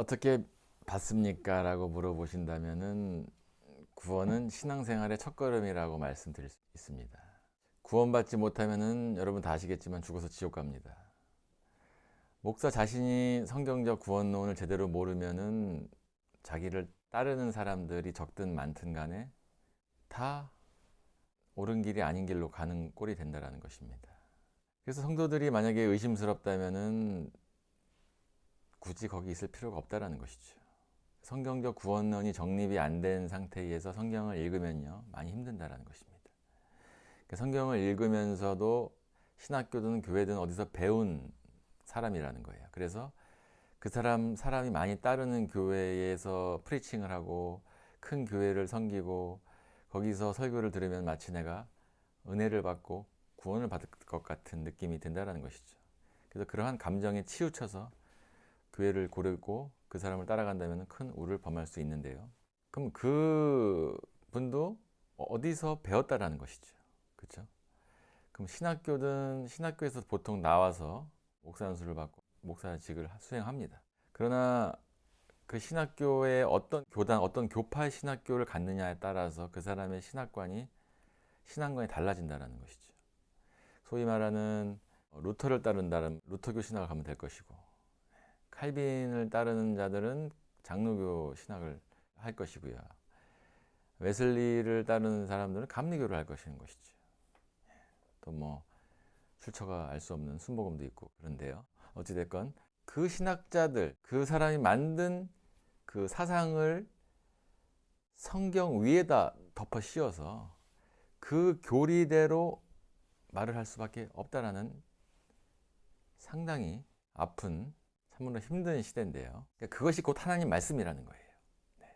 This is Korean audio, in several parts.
어떻게 받습니까? 라고 물어보신다면은 구원은 신앙생활의 첫걸음이라고 말씀드릴 수 있습니다. 구원받지 못하면은 여러분 다 아시겠지만 죽어서 지옥 갑니다. 목사 자신이 성경적 구원론을 제대로 모르면은 자기를 따르는 사람들이 적든 많든 간에 다 옳은 길이 아닌 길로 가는 꼴이 된다는 것입니다. 그래서 성도들이 만약에 의심스럽다면은 굳이 거기 있을 필요가 없다는 것이죠. 성경적 구원론이 정립이 안 된 상태에서 성경을 읽으면요 많이 힘든다는 것입니다. 그러니까 성경을 읽으면서도 신학교든 교회든 어디서 배운 사람이라는 거예요. 그래서 그 사람이 많이 따르는 교회에서 프리칭을 하고 큰 교회를 섬기고 거기서 설교를 들으면 마치 내가 은혜를 받고 구원을 받을 것 같은 느낌이 든다는 것이죠. 그래서 그러한 감정에 치우쳐서 교회를 고르고 그 사람을 따라간다면 큰 우를 범할 수 있는데요. 그럼 그 분도 어디서 배웠다라는 것이죠. 그렇죠? 그럼 신학교에서 보통 나와서 목사 연수를 받고 목사직을 수행합니다. 그러나 그 신학교의 어떤 교단, 어떤 교파의 신학교를 갖느냐에 따라서 그 사람의 신앙관이 달라진다는 것이죠. 소위 말하는 루터를 따른다면 루터교 신학을 가면 될 것이고, 칼빈을 따르는 자들은 장로교 신학을 할 것이고요. 웨슬리를 따르는 사람들은 감리교를 할 것인 것이죠. 또 뭐 출처가 알 수 없는 순복음도 있고 그런데요. 어찌됐건 그 신학자들, 그 사람이 만든 그 사상을 성경 위에다 덮어 씌워서 그 교리대로 말을 할 수밖에 없다라는 상당히 아픈 참으로 힘든 시대인데요. 그것이 곧 하나님 말씀이라는 거예요. 네.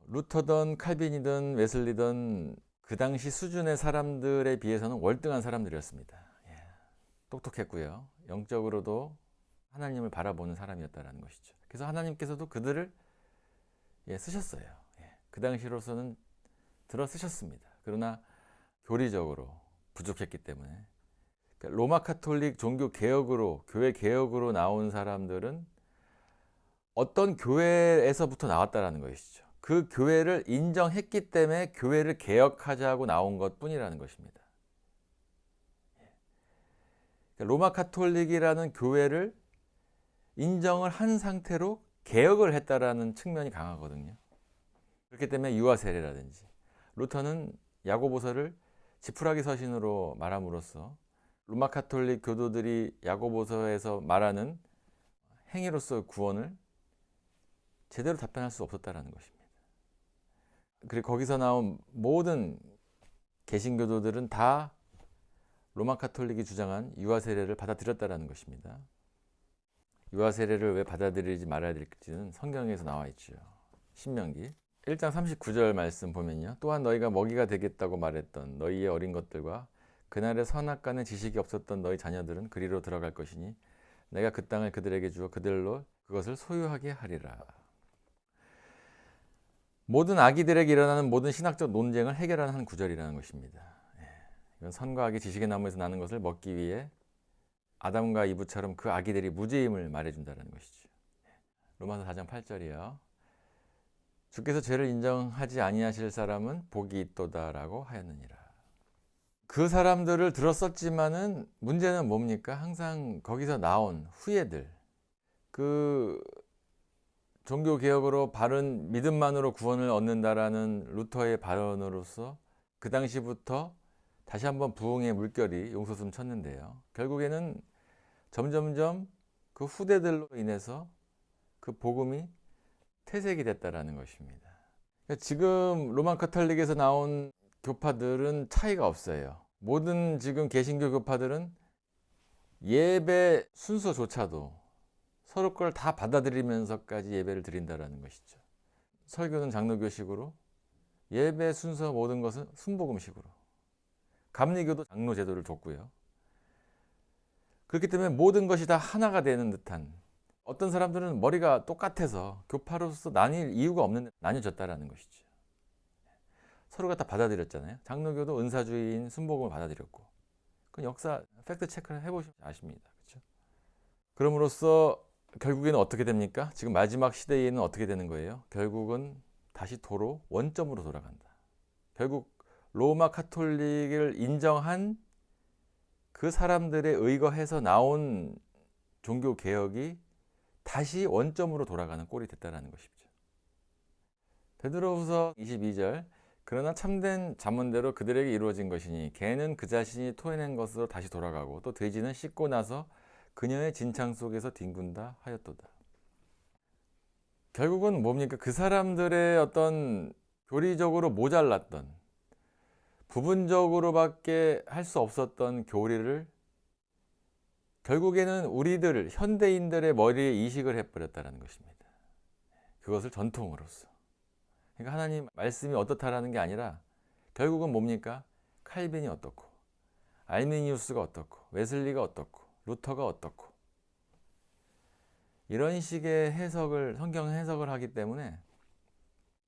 루터든 칼빈이든 웨슬리든 그 당시 수준의 사람들에 비해서는 월등한 사람들이었습니다. 예. 똑똑했고요. 영적으로도 하나님을 바라보는 사람이었다는 것이죠. 그래서 하나님께서도 그들을 쓰셨어요. 예. 그 당시로서는 들어 쓰셨습니다. 그러나 교리적으로 부족했기 때문에 그러니까 로마 카톨릭 종교 개혁으로 교회 개혁으로 나온 사람들은 어떤 교회에서부터 나왔다라는 것이죠. 그 교회를 인정했기 때문에 교회를 개혁하자고 나온 것뿐이라는 것입니다. 그러니까 로마 카톨릭이라는 교회를 인정을 한 상태로 개혁을 했다라는 측면이 강하거든요. 그렇기 때문에 유아 세례라든지 루터는 야고보서를 지푸라기 서신으로 말함으로써 로마 카톨릭 교도들이 야고보서에서 말하는 행위로서 구원을 제대로 답변할 수 없었다는 것입니다. 그리고 거기서 나온 모든 개신교도들은 다 로마 카톨릭이 주장한 유아 세례를 받아들였다는 것입니다. 유아 세례를 왜 받아들이지 말아야 될지는 성경에서 나와 있죠. 신명기 1장 39절 말씀 보면요. 또한 너희가 먹이가 되겠다고 말했던 너희의 어린 것들과 그날의 선악간의 지식이 없었던 너희 자녀들은 그리로 들어갈 것이니 내가 그 땅을 그들에게 주어 그들로 그것을 소유하게 하리라. 모든 아기들에게 일어나는 모든 신학적 논쟁을 해결하는 한 구절이라는 것입니다. 이건 선과 악이 지식의 나무에서 나는 것을 먹기 위해 아담과 이브처럼 그 아기들이 무죄임을 말해준다는 것이죠. 로마서 4장 8절이요. 주께서 죄를 인정하지 아니하실 사람은 복이 있도다라고 하였느니라. 그 사람들을 들었었지만은 문제는 뭡니까? 항상 거기서 나온 후예들, 그 종교개혁으로 바른 믿음만으로 구원을 얻는다라는 루터의 발언으로서 그 당시부터 다시 한번 부흥의 물결이 용솟음 쳤는데요. 결국에는 점점점 그 후대들로 인해서 그 복음이 퇴색이 됐다라는 것입니다. 지금 로마 카톨릭에서 나온 교파들은 차이가 없어요. 모든 지금 개신교 교파들은 예배 순서조차도 서로 걸 다 받아들이면서까지 예배를 드린다라는 것이죠. 설교는 장로교식으로, 예배 순서 모든 것은 순복음식으로, 감리교도 장로 제도를 뒀고요. 그렇기 때문에 모든 것이 다 하나가 되는 듯한, 어떤 사람들은 머리가 똑같아서 교파로서 나뉠 이유가 없는데 나뉘어졌다라는 것이죠. 서로가 다 받아들였잖아요. 장로교도 은사주의인 순복음을 받아들였고, 그 역사 팩트 체크를 해보시면 아십니다. 그렇죠? 그럼으로써 결국에는 어떻게 됩니까? 지금 마지막 시대에는 어떻게 되는 거예요? 결국은 다시 도로 원점으로 돌아간다. 결국 로마 카톨릭을 인정한 그 사람들에 의거해서 나온 종교 개혁이 다시 원점으로 돌아가는 꼴이 됐다는 것이죠. 베드로후서 22절 그러나 참된 잠언대로 그들에게 이루어진 것이니 개는 그 자신이 토해낸 것으로 다시 돌아가고 또 돼지는 씻고 나서 그녀의 진창 속에서 뒹군다 하였도다. 결국은 뭡니까? 그 사람들의 어떤 교리적으로 모자랐던 부분적으로밖에 할 수 없었던 교리를 결국에는 우리들 현대인들의 머리에 이식을 해버렸다는 것입니다. 그것을 전통으로서. 그러니까 하나님 말씀이 어떻다라는 게 아니라 결국은 뭡니까? 칼빈이 어떻고 알미니우스가 어떻고 웨슬리가 어떻고 루터가 어떻고 이런 식의 해석을 성경 해석을 하기 때문에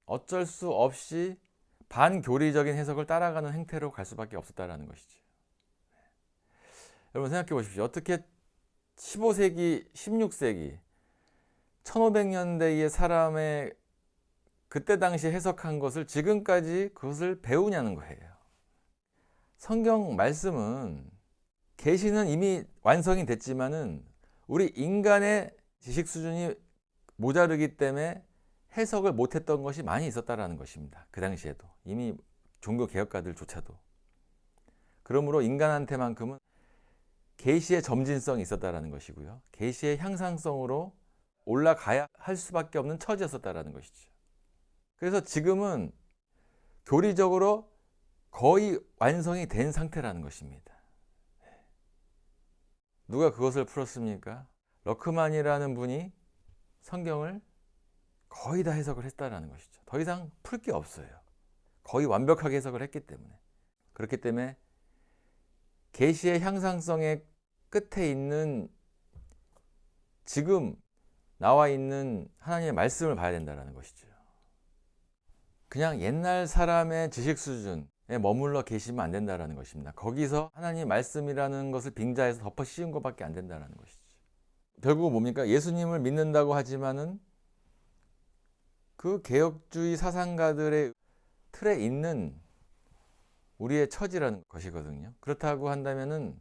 어쩔 수 없이 반교리적인 해석을 따라가는 행태로 갈 수밖에 없었다라는 것이죠. 여러분 생각해 보십시오. 어떻게 15세기, 16세기, 1500년대의 사람의 그때 당시 해석한 것을 지금까지 그것을 배우냐는 거예요. 성경 말씀은 계시는 이미 완성이 됐지만은 우리 인간의 지식 수준이 모자르기 때문에 해석을 못했던 것이 많이 있었다라는 것입니다. 그 당시에도 이미 종교 개혁가들조차도. 그러므로 인간한테만큼은 계시의 점진성이 있었다라는 것이고요. 계시의 향상성으로 올라가야 할 수밖에 없는 처지였었다라는 것이죠. 그래서 지금은 교리적으로 거의 완성이 된 상태라는 것입니다. 누가 그것을 풀었습니까? 러크만이라는 분이 성경을 거의 다 해석을 했다라는 것이죠. 더 이상 풀 게 없어요. 거의 완벽하게 해석을 했기 때문에. 그렇기 때문에 계시의 향상성의 끝에 있는 지금 나와 있는 하나님의 말씀을 봐야 된다는 것이죠. 그냥 옛날 사람의 지식 수준에 머물러 계시면 안 된다는 것입니다. 거기서 하나님의 말씀이라는 것을 빙자해서 덮어 씌운 것밖에 안 된다는 것이죠. 결국 뭡니까? 예수님을 믿는다고 하지만은 그 개혁주의 사상가들의 틀에 있는 우리의 처지라는 것이거든요. 그렇다고 한다면은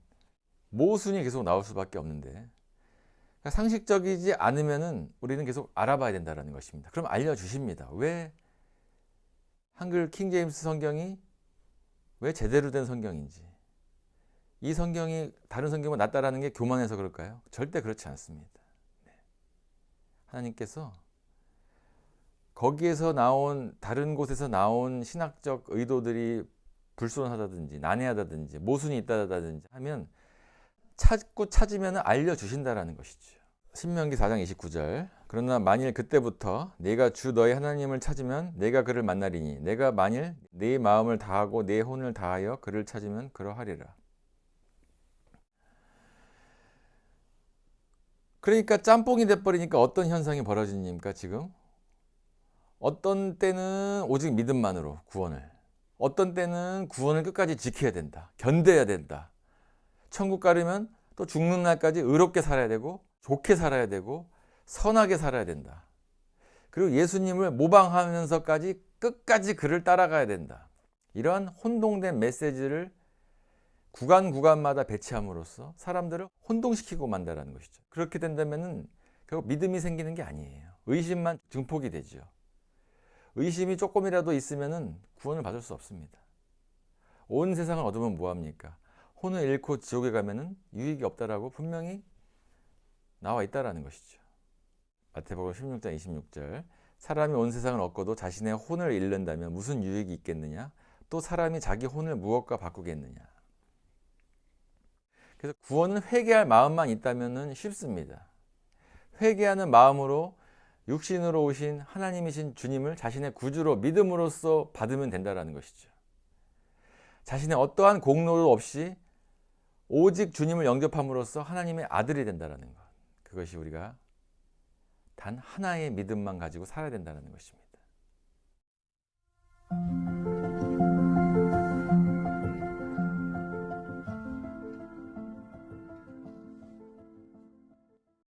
모순이 계속 나올 수밖에 없는데 상식적이지 않으면은 우리는 계속 알아봐야 된다는 것입니다. 그럼 알려주십니다. 왜 한글 킹제임스 성경이 왜 제대로 된 성경인지, 이 성경이 다른 성경보다 낫다라는 게 교만해서 그럴까요? 절대 그렇지 않습니다. 하나님께서 거기에서 나온 다른 곳에서 나온 신학적 의도들이 불순하다든지 난해하다든지 모순이 있다든지 하면 찾으면 알려주신다라는 것이죠. 신명기 4장 29절 그러나 만일 그때부터 내가 주 너의 하나님을 찾으면 내가 그를 만나리니 내가 만일 네 마음을 다하고 네 혼을 다하여 그를 찾으면 그러하리라. 그러니까 짬뽕이 돼버리니까 어떤 현상이 벌어집니까 지금? 어떤 때는 오직 믿음만으로 구원을, 어떤 때는 구원을 끝까지 지켜야 된다, 견뎌야 된다. 천국 가려면 또 죽는 날까지 의롭게 살아야 되고 좋게 살아야 되고 선하게 살아야 된다. 그리고 예수님을 모방하면서까지 끝까지 그를 따라가야 된다. 이러한 혼동된 메시지를 구간마다 배치함으로써 사람들을 혼동시키고 만다라는 것이죠. 그렇게 된다면 결국 믿음이 생기는 게 아니에요. 의심만 증폭이 되죠. 의심이 조금이라도 있으면 구원을 받을 수 없습니다. 온 세상을 얻으면 뭐합니까? 혼을 잃고 지옥에 가면 유익이 없다라고 분명히 나와 있다라는 것이죠. 마태복음 16장 26절 사람이 온 세상을 얻고도 자신의 혼을 잃는다면 무슨 유익이 있겠느냐? 또 사람이 자기 혼을 무엇과 바꾸겠느냐? 그래서 구원은 회개할 마음만 있다면 쉽습니다. 회개하는 마음으로 육신으로 오신 하나님이신 주님을 자신의 구주로 믿음으로써 받으면 된다는 것이죠. 자신의 어떠한 공로도 없이 오직 주님을 영접함으로써 하나님의 아들이 된다는 것. 그것이 우리가 단 하나의 믿음만 가지고 살아야 된다는 것입니다.